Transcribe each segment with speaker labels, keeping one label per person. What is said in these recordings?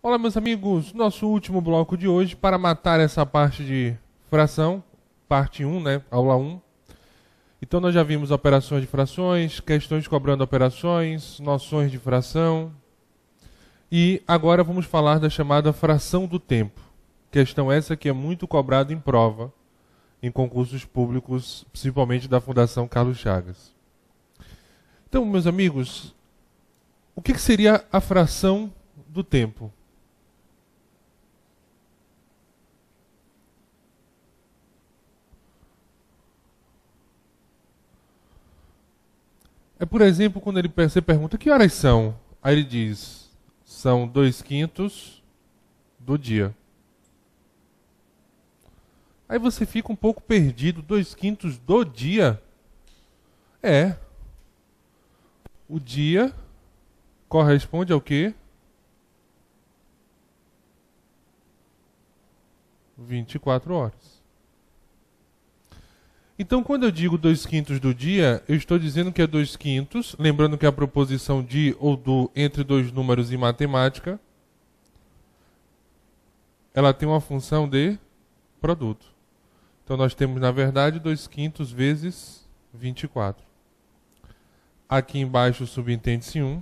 Speaker 1: Olá, meus amigos, nosso último bloco de hoje para matar essa parte de fração, parte 1, né, aula 1. Então nós já vimos operações de frações, questões cobrando operações, noções de fração. E agora vamos falar da chamada fração do tempo. Questão essa que é muito cobrada em prova, em concursos públicos, principalmente da Fundação Carlos Chagas. Então, meus amigos, o que seria a fração do tempo? É, por exemplo, quando você pergunta que horas são, aí ele diz, são 2/5 do dia. Aí você fica um pouco perdido, 2/5 do dia? É. O dia corresponde ao quê? 24 horas. Então, quando eu digo 2/5 do dia, eu estou dizendo que é 2/5, lembrando que a proposição de ou do entre dois números em matemática, ela tem uma função de produto. Então, nós temos, na verdade, 2/5 vezes 24. Aqui embaixo subentende-se 1.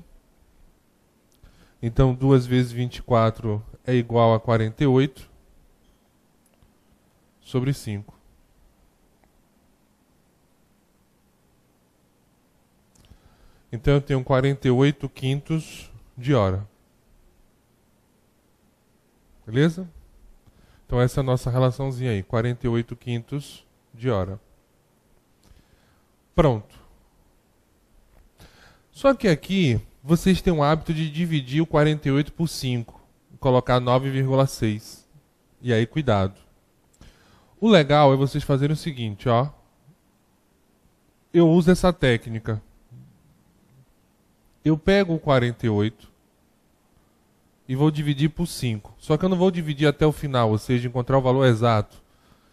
Speaker 1: Então, 2 vezes 24 é igual a 48 sobre 5. Então eu tenho 48/5 de hora. Beleza? Então essa é a nossa relaçãozinha aí, 48/5 de hora. Pronto. Só que aqui vocês têm o hábito de dividir o 48 por 5, colocar 9,6. E aí cuidado. O legal é vocês fazerem o seguinte, ó. Eu uso essa técnica. Eu pego o 48 e vou dividir por 5. Só que eu não vou dividir até o final, ou seja, encontrar o valor exato,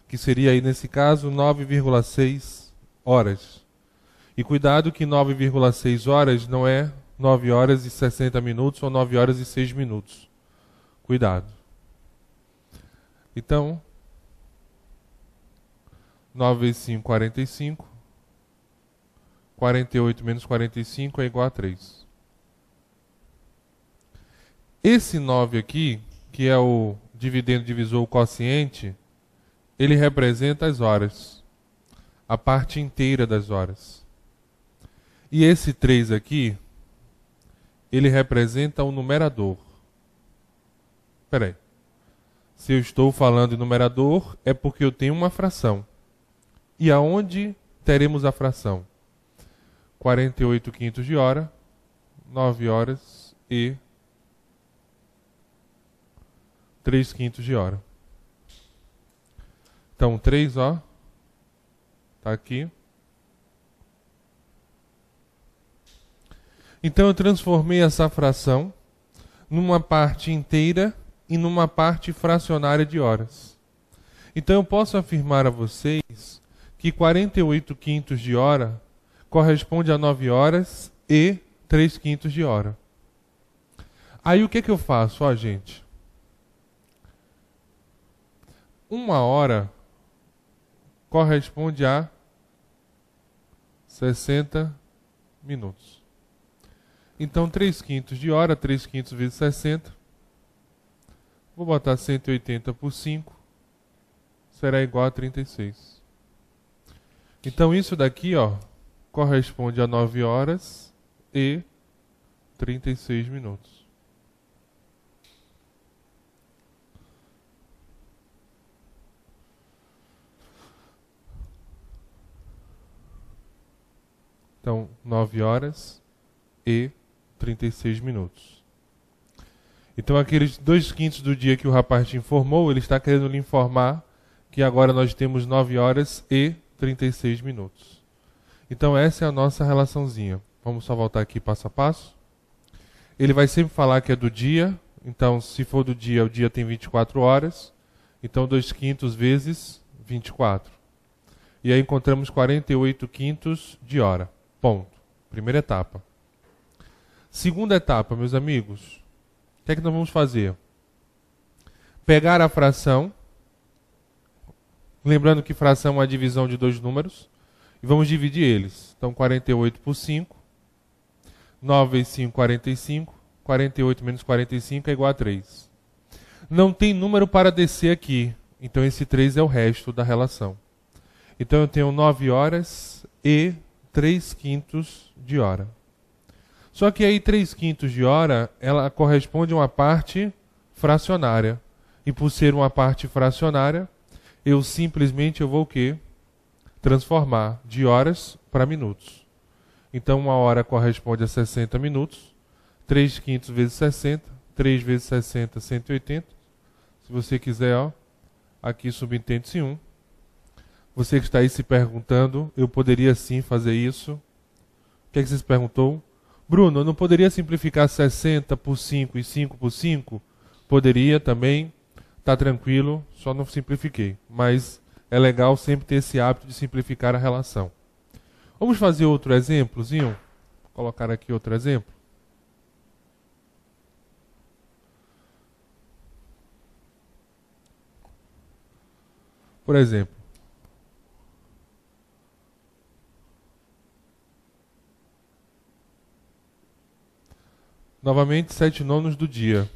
Speaker 1: que seria aí nesse caso 9,6 horas. E cuidado que 9,6 horas não é 9 horas e 60 minutos ou 9 horas e 6 minutos. Cuidado. Então, 9 vezes 5, 45. 48 menos 45 é igual a 3. Esse 9 aqui, que é o dividendo divisor, o quociente, ele representa as horas. A parte inteira das horas. E esse 3 aqui, ele representa o numerador. Espera aí. Se eu estou falando em numerador, é porque eu tenho uma fração. E aonde teremos a fração? 48/5 de hora, 9 horas e 3/5 de hora. Então, 3, ó, tá aqui. Então, eu transformei essa fração numa parte inteira e numa parte fracionária de horas. Então, eu posso afirmar a vocês que 48/5 de hora corresponde a 9 horas e 3/5 de hora. Aí o que eu faço, ó, gente? 1 hora corresponde a 60 minutos. Então 3/5 de hora, 3/5 vezes 60. Vou botar 180 por 5. Será igual a 36. Então isso daqui, ó, corresponde a 9 horas e 36 minutos. Então, 9 horas e 36 minutos. Então, aqueles 2/5 do dia que o rapaz te informou, ele está querendo lhe informar que agora nós temos 9 horas e 36 minutos. Então essa é a nossa relaçãozinha. Vamos só voltar aqui passo a passo. Ele vai sempre falar que é do dia. Então se for do dia, o dia tem 24 horas. Então 2/5 vezes 24. E aí encontramos 48/5 de hora. Ponto. Primeira etapa. Segunda etapa, meus amigos. O que é que nós vamos fazer? pegar a fração, lembrando que fração é uma divisão de dois números, e vamos dividir eles. Então, 48 por 5, 9 vezes 5, 45, 48 menos 45 é igual a 3. Não tem número para descer aqui, então esse 3 é o resto da relação. Então eu tenho 9 horas e 3/5 de hora. Só que aí 3/5 de hora, ela corresponde a uma parte fracionária. E por ser uma parte fracionária, eu vou o quê? Transformar de horas para minutos. Então uma hora corresponde a 60 minutos. 3/5 vezes 60. 3 vezes 60, 180. Se você quiser, ó, aqui subentende-se 1. Você que está aí se perguntando, eu poderia sim fazer isso. O que é que você se perguntou? Bruno, eu não poderia simplificar 60 por 5 e 5 por 5? Poderia também, tá tranquilo, só não simplifiquei. Mas é legal sempre ter esse hábito de simplificar a relação. Vamos fazer outro exemplozinho? Vou colocar aqui outro exemplo. Por exemplo, novamente 7/9 do dia.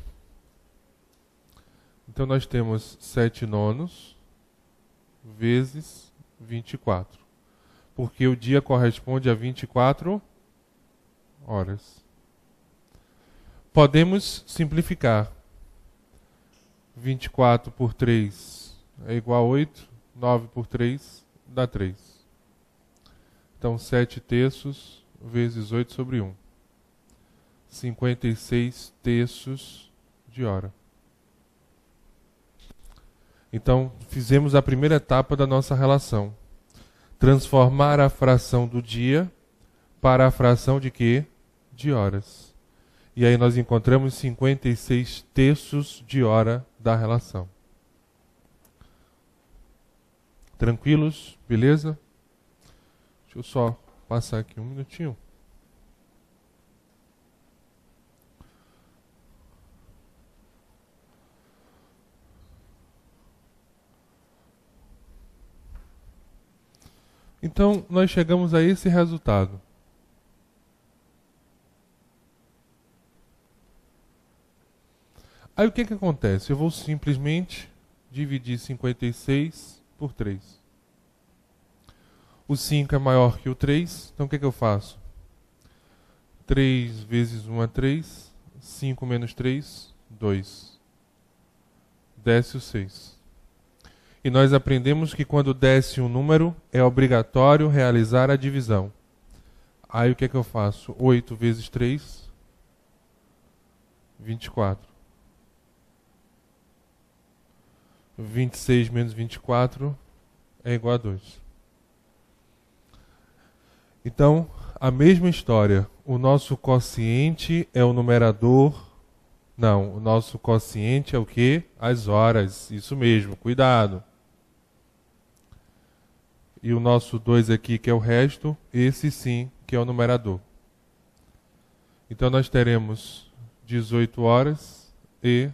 Speaker 1: Então nós temos 7/9 vezes 24. Porque o dia corresponde a 24 horas. Podemos simplificar. 24 por 3 é igual a 8. 9 por 3 dá 3. Então 7/3 vezes 8 sobre 1. 56/3 de hora. Então, fizemos a primeira etapa da nossa relação. Transformar a fração do dia para a fração de quê? De horas. E aí nós encontramos 56/3 de hora da relação. Tranquilos? Beleza? Deixa eu só passar aqui um minutinho. Então, nós chegamos a esse resultado. Aí o que acontece? Eu vou simplesmente dividir 56 por 3. O 5 é maior que o 3, então o que eu faço? 3 vezes 1 é 3, 5 menos 3, 2. Desce o 6. E nós aprendemos que quando desce um número, é obrigatório realizar a divisão. Aí o que eu faço? 8 vezes 3, 24. 26 menos 24 é igual a 2. Então, a mesma história. O nosso quociente é o numerador. Não, o nosso quociente é o quê? As horas. Isso mesmo, cuidado. E o nosso 2 aqui, que é o resto, esse sim, que é o numerador. Então nós teremos 18 horas e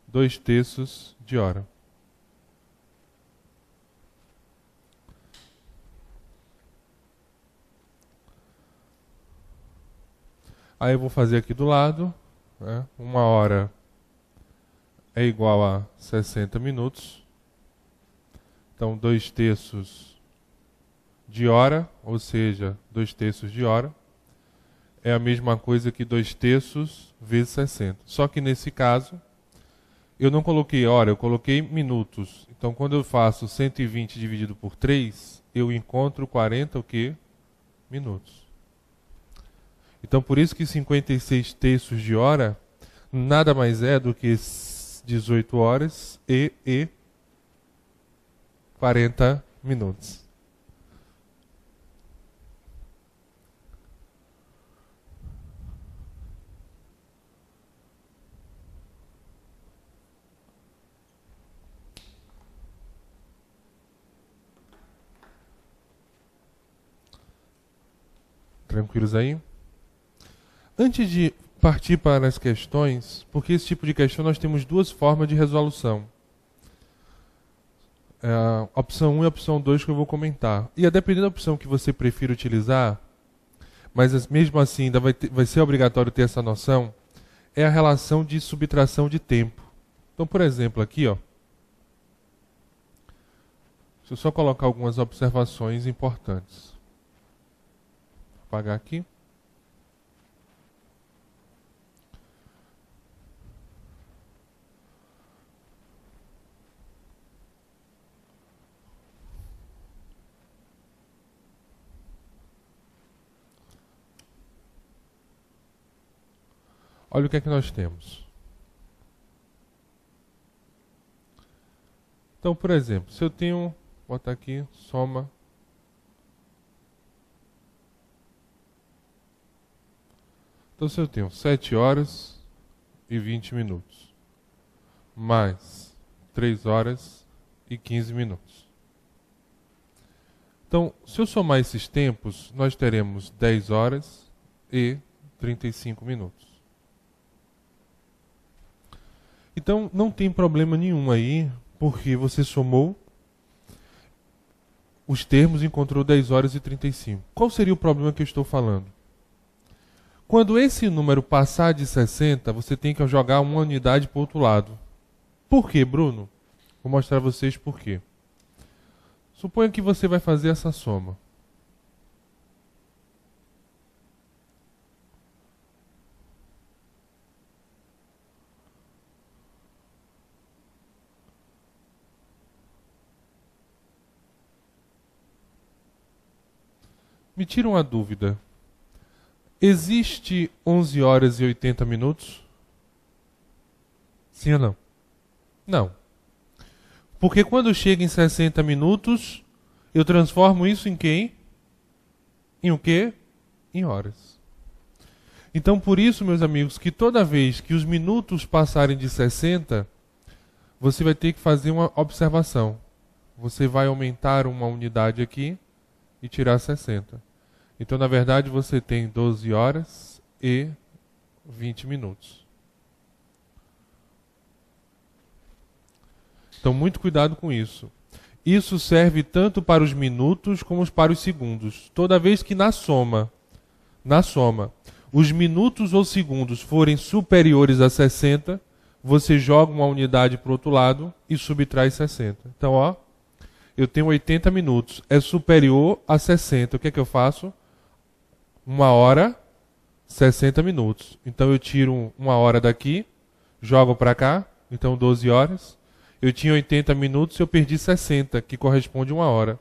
Speaker 1: 2/3 de hora. Aí eu vou fazer aqui do lado, né? 1 hora é igual a 60 minutos. Então 2/3 de hora, ou seja, 2/3 de hora, é a mesma coisa que 2/3 vezes 60. Só que nesse caso, eu não coloquei hora, eu coloquei minutos. Então quando eu faço 120 dividido por 3, eu encontro 40 o quê? Minutos. Então por isso que 56/3 de hora nada mais é do que 18 horas e 40 minutos. Tranquilos aí? Antes de partir para as questões, porque esse tipo de questão nós temos duas formas de resolução. A opção 1 e a opção 2 que eu vou comentar. E a depender da opção que você prefira utilizar, mas mesmo assim ainda vai ser obrigatório ter essa noção, é a relação de subtração de tempo. Então, por exemplo, aqui, ó, deixa eu só colocar algumas observações importantes. Vou apagar aqui. Olha o que é que nós temos. Então, por exemplo, se eu tenho, vou botar aqui, soma. Então, se eu tenho 7 horas e 20 minutos, mais 3 horas e 15 minutos. Então, se eu somar esses tempos, nós teremos 10 horas e 35 minutos. Então, não tem problema nenhum aí, porque você somou os termos e encontrou 10 horas e 35. Qual seria o problema que eu estou falando? Quando esse número passar de 60, você tem que jogar uma unidade para o outro lado. Por quê, Bruno? Vou mostrar a vocês por quê. Suponha que você vai fazer essa soma. Me tira uma dúvida. Existe 11 horas e 80 minutos? Sim ou não? Não. Porque quando chega em 60 minutos, eu transformo isso em quê? Em o quê? Em horas. Então, por isso, meus amigos, que toda vez que os minutos passarem de 60, você vai ter que fazer uma observação. Você vai aumentar uma unidade aqui e tirar 60. Então, na verdade, você tem 12 horas e 20 minutos. Então, muito cuidado com isso. Isso serve tanto para os minutos como para os segundos. Toda vez que na soma, os minutos ou segundos forem superiores a 60, você joga uma unidade para o outro lado e subtrai 60. Então, ó, eu tenho 80 minutos, é superior a 60. O que é que eu faço? 1 hora, 60 minutos. Então eu tiro 1 hora daqui, jogo para cá, então 12 horas. Eu tinha 80 minutos e eu perdi 60, que corresponde a 1 hora.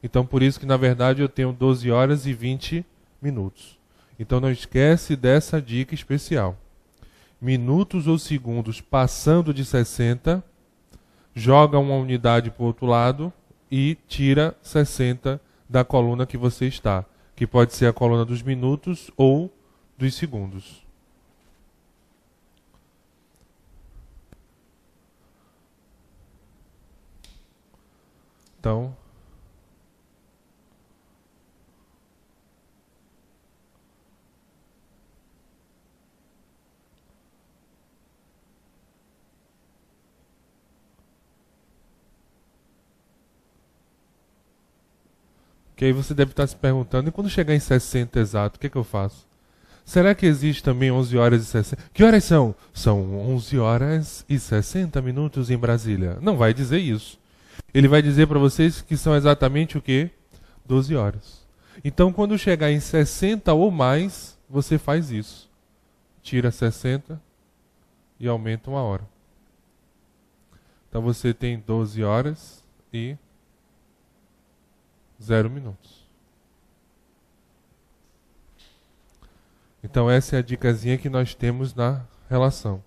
Speaker 1: Então por isso que na verdade eu tenho 12 horas e 20 minutos. Então não esquece dessa dica especial. Minutos ou segundos passando de 60, joga uma unidade para o outro lado e tira 60 da coluna que você está. Que pode ser a coluna dos minutos ou dos segundos. Então, que aí você deve estar se perguntando, e quando chegar em 60 exato, o que é que eu faço? Será que existe também 11 horas e 60? Que horas são? São 11 horas e 60 minutos em Brasília. Não vai dizer isso. Ele vai dizer para vocês que são exatamente o quê? 12 horas. Então, quando chegar em 60 ou mais, você faz isso. Tira 60 e aumenta 1 hora. Então, você tem 12 horas e 0 minutos. Então essa é a dicasinha que nós temos na relação.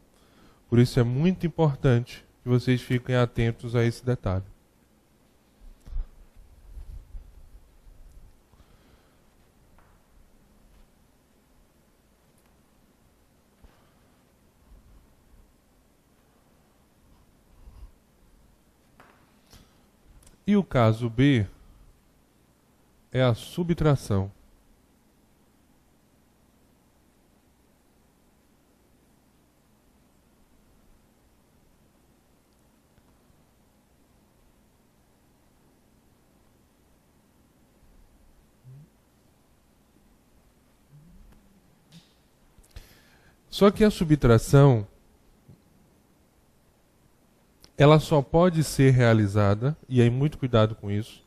Speaker 1: Por isso é muito importante que vocês fiquem atentos a esse detalhe. E o caso B é a subtração. Só que a subtração, ela só pode ser realizada, e aí muito cuidado com isso,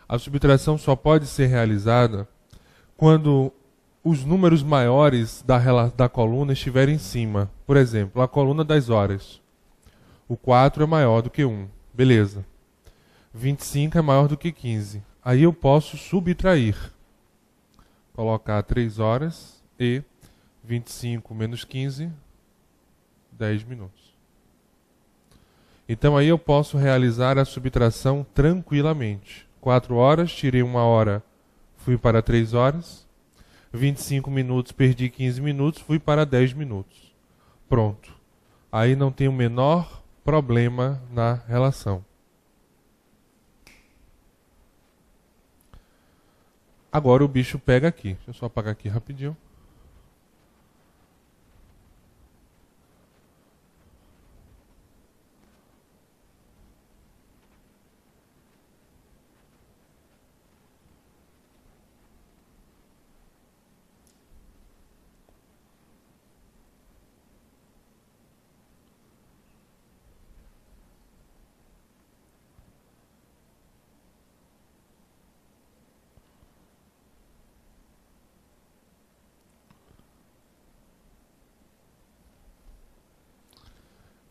Speaker 1: a subtração só pode ser realizada quando os números maiores da coluna estiverem em cima. Por exemplo, a coluna das horas. O 4 é maior do que 1. Beleza. 25 é maior do que 15. Aí eu posso subtrair. Colocar 3 horas e 25 menos 15, 10 minutos. Então aí eu posso realizar a subtração tranquilamente. 4 horas, tirei 1 hora, fui para 3 horas. 25 minutos, perdi 15 minutos, fui para 10 minutos. Pronto. Aí não tem o menor problema na relação. Agora o bicho pega aqui. Deixa eu só apagar aqui rapidinho.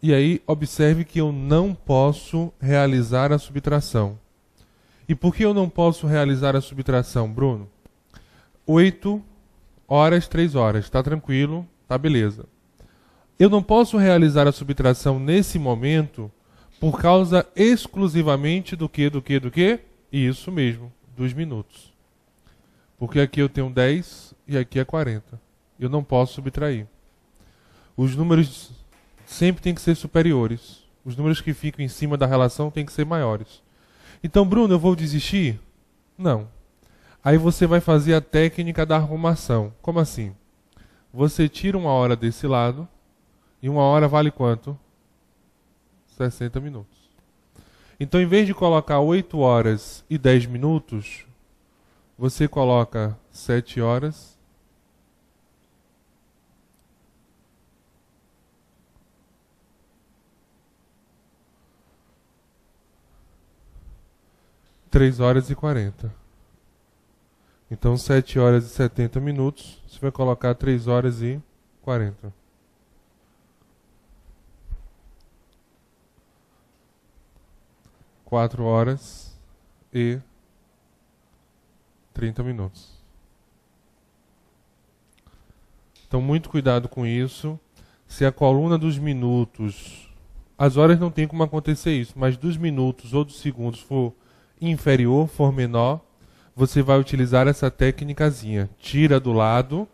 Speaker 1: E aí, observe que eu não posso realizar a subtração. E por que eu não posso realizar a subtração, Bruno? 8 horas, 3 horas. Tá tranquilo, tá beleza. Eu não posso realizar a subtração nesse momento por causa exclusivamente do que? Isso mesmo, dos minutos. Porque aqui eu tenho 10 e aqui é 40. Eu não posso subtrair. Os números sempre têm que ser superiores. Os números que ficam em cima da relação têm que ser maiores. Então, Bruno, eu vou desistir? Não. Aí você vai fazer a técnica da arrumação. Como assim? Você tira 1 hora desse lado e 1 hora vale quanto? 60 minutos. Então, em vez de colocar 8 horas e 10 minutos, você coloca 7 horas 3 horas e 40. Então, 7 horas e 70 minutos, você vai colocar 3 horas e 40. Quatro horas e 30 minutos. Então, muito cuidado com isso. Se a coluna dos minutos... As horas não tem como acontecer isso, mas dos minutos ou dos segundos for inferior, for menor, você vai utilizar essa técnicazinha. Tira do lado,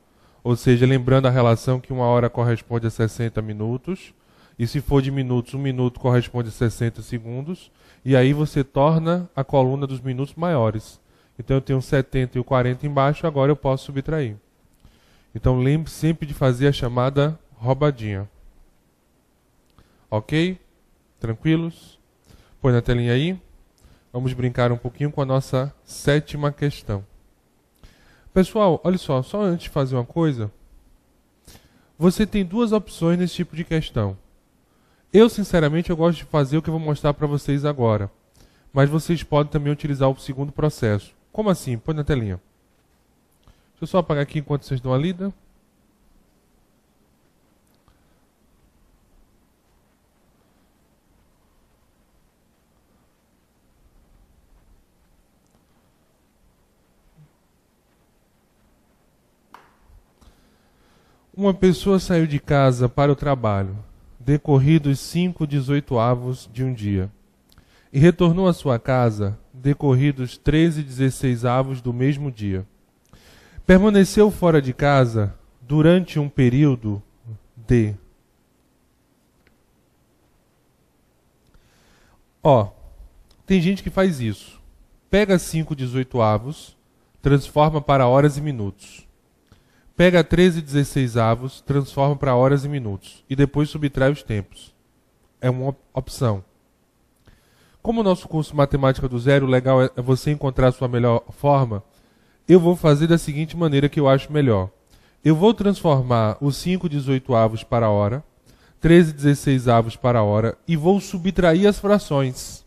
Speaker 1: ou seja, lembrando a relação que 1 hora corresponde a 60 minutos, e se for de minutos, 1 minuto corresponde a 60 segundos, e aí você torna a coluna dos minutos maiores. Então eu tenho 70 e o 40 embaixo, agora eu posso subtrair. Então lembre sempre de fazer a chamada roubadinha. Ok? Tranquilos? Põe na telinha aí. Vamos brincar um pouquinho com a nossa 7ª questão. Pessoal, olha só antes de fazer uma coisa, você tem 2 opções nesse tipo de questão. Eu, sinceramente, eu gosto de fazer o que eu vou mostrar para vocês agora. Mas vocês podem também utilizar o segundo processo. Como assim? Põe na telinha. Deixa eu só apagar aqui enquanto vocês dão a lida. Uma pessoa saiu de casa para o trabalho, decorridos 5/18 de um dia, e retornou à sua casa, decorridos 13/16 do mesmo dia. Permaneceu fora de casa durante um período de... Tem gente que faz isso. Pega 5/18, transforma para horas e minutos. Pega 13/16, transforma para horas e minutos. E depois subtrai os tempos. É uma opção. Como o nosso curso Matemática do Zero, o legal é você encontrar a sua melhor forma, eu vou fazer da seguinte maneira que eu acho melhor. eu vou transformar os 5/18 para a hora, 13/16 para a hora e vou subtrair as frações.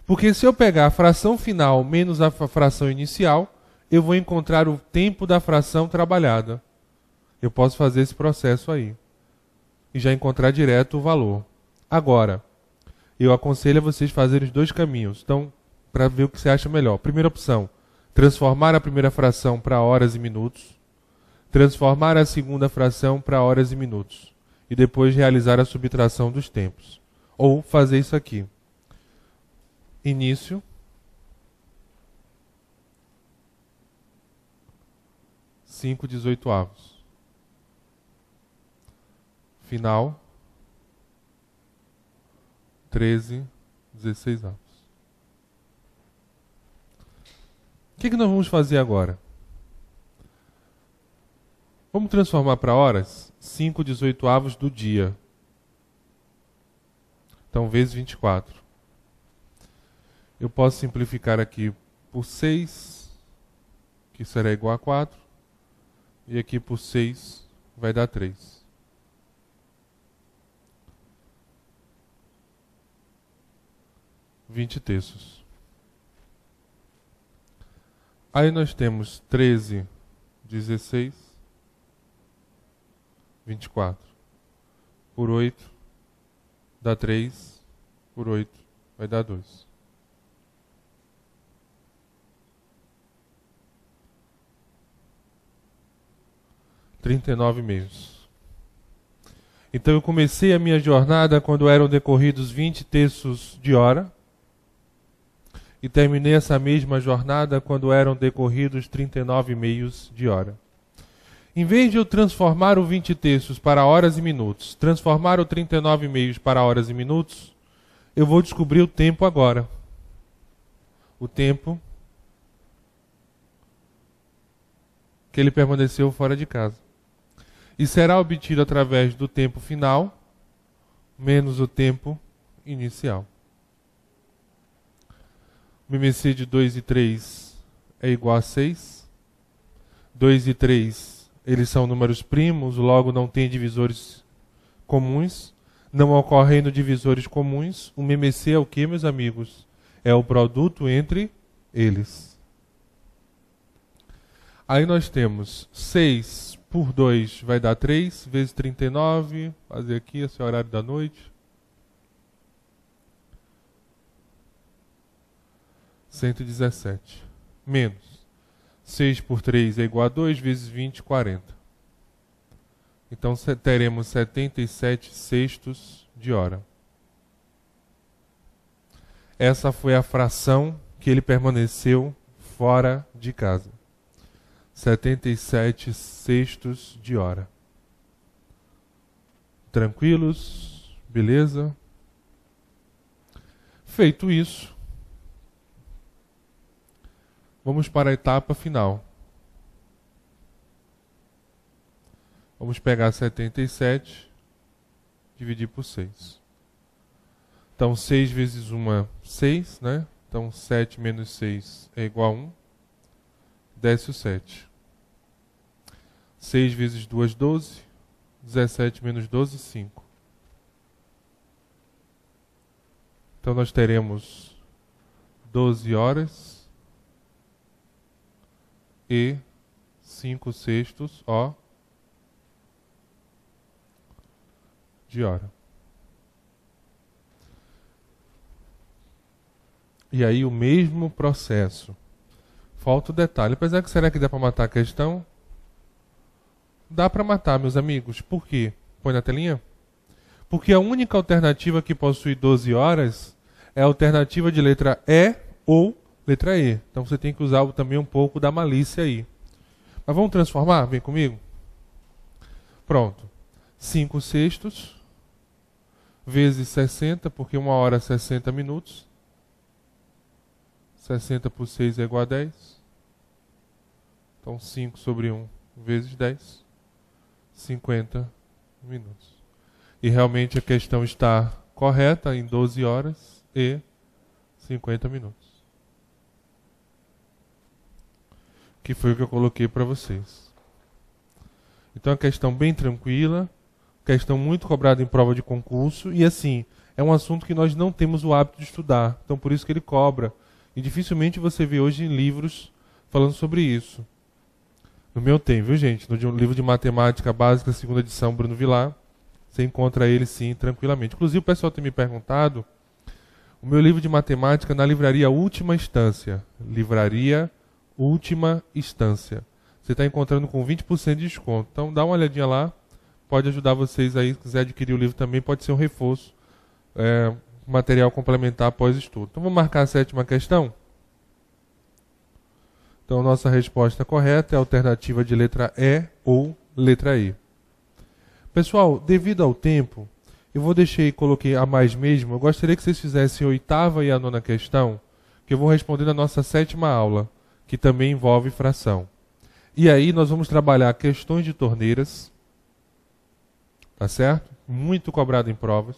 Speaker 1: Porque se eu pegar a fração final menos a fração inicial, eu vou encontrar o tempo da fração trabalhada. Eu posso fazer esse processo aí e já encontrar direto o valor. Agora, eu aconselho a vocês fazerem os dois caminhos. Então, para ver o que você acha melhor. Primeira opção, transformar a primeira fração para horas e minutos. Transformar a segunda fração para horas e minutos. E depois realizar a subtração dos tempos. Ou fazer isso aqui. Início. Cinco 18avos. Final. 13/16avos. O que nós vamos fazer agora? Vamos transformar para horas 5/18avos do dia. Então, vezes 24. Eu posso simplificar aqui por 6, que será igual a 4. E aqui por 6 vai dar 3. (20 terços). Aí nós temos 13, 16, 24. Por 8 dá 3. Por 8 vai dar 2. (39 meio). Então eu comecei a minha jornada quando eram decorridos 20 terços de hora. E terminei essa mesma jornada quando eram decorridos 39 meios de hora. Em vez de eu transformar o 20 terços para horas e minutos, transformar o 39 meios para horas e minutos, eu vou descobrir o tempo agora. O tempo que ele permaneceu fora de casa. E será obtido através do tempo final menos o tempo inicial. O MMC de 2 e 3 é igual a 6. 2 e 3, eles são números primos, logo não tem divisores comuns. Não ocorrendo divisores comuns, o MMC é o que, meus amigos? É o produto entre eles. Aí nós temos 6 por 2 vai dar 3, vezes 39. Fazer aqui, esse é o horário da noite. 117. Menos 6 por 3 é igual a 2, vezes 20, 40. Então teremos 77 sextos de hora. Essa foi a fração que ele permaneceu fora de casa. 77 sextos de hora. Tranquilos? Beleza? Feito isso, vamos para a etapa final. Vamos pegar 77, dividir por 6. Então, 6 vezes 1, 6, né? Então, 7 menos 6 é igual a 1. Desce o 7. 6 vezes 2, 12. 17 menos 12, 5. Então, nós teremos 12 horas e 5 sextos, ó, de hora. E aí o mesmo processo. Falta o detalhe. Apesar que será que dá para matar a questão? Dá para matar, meus amigos. Por quê? Põe na telinha. Porque a única alternativa que possui 12 horas é a alternativa de letra E ou letra E. Então você tem que usar também um pouco da malícia aí. Mas vamos transformar? Vem comigo. Pronto. 5 sextos vezes 60, porque 1 hora é 60 minutos. 60 por 6 é igual a 10. Então 5 sobre 1 vezes 10. 50 minutos. E realmente a questão está correta em 12 horas e 50 minutos. Que foi o que eu coloquei para vocês. Então é uma questão bem tranquila, questão muito cobrada em prova de concurso, e assim, é um assunto que nós não temos o hábito de estudar, então por isso que ele cobra. E dificilmente você vê hoje em livros falando sobre isso. No meu tem, viu gente? No livro de matemática básica, segunda edição, Bruno Vilar, você encontra ele sim, tranquilamente. Inclusive o pessoal tem me perguntado, o meu livro de matemática na livraria Última Instância. Livraria Última Instância. Você está encontrando com 20% de desconto. Então dá uma olhadinha lá, pode ajudar vocês aí, se quiser adquirir o livro também, pode ser um reforço, material complementar após estudo. Então vamos marcar a 7ª questão? Então nossa resposta correta é a alternativa de letra E ou letra E. Pessoal, devido ao tempo, eu vou deixar e coloquei a mais mesmo. Eu gostaria que vocês fizessem a 8ª e a 9ª questão, que eu vou responder na nossa 7ª aula, que também envolve fração. E aí nós vamos trabalhar questões de torneiras, tá certo? Muito cobrado em provas.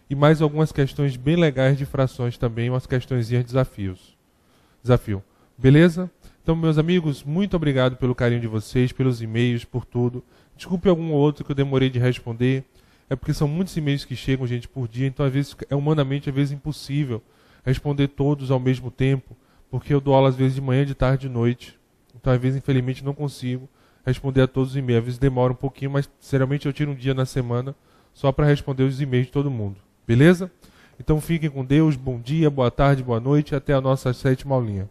Speaker 1: E mais algumas questões bem legais de frações também, umas questõezinhas desafio. Beleza? Então, meus amigos, muito obrigado pelo carinho de vocês, pelos e-mails, por tudo. Desculpe algum ou outro que eu demorei de responder. É porque são muitos e-mails que chegam, gente, por dia. Então, às vezes, é humanamente, às vezes, impossível responder todos ao mesmo tempo. Porque eu dou aula, às vezes, de manhã, de tarde, de noite. Então, às vezes, infelizmente, não consigo responder a todos os e-mails. Às vezes demora um pouquinho, mas, sinceramente, eu tiro um dia na semana só para responder os e-mails de todo mundo. Beleza? Então, fiquem com Deus. Bom dia, boa tarde, boa noite. Até a nossa 7ª aulinha.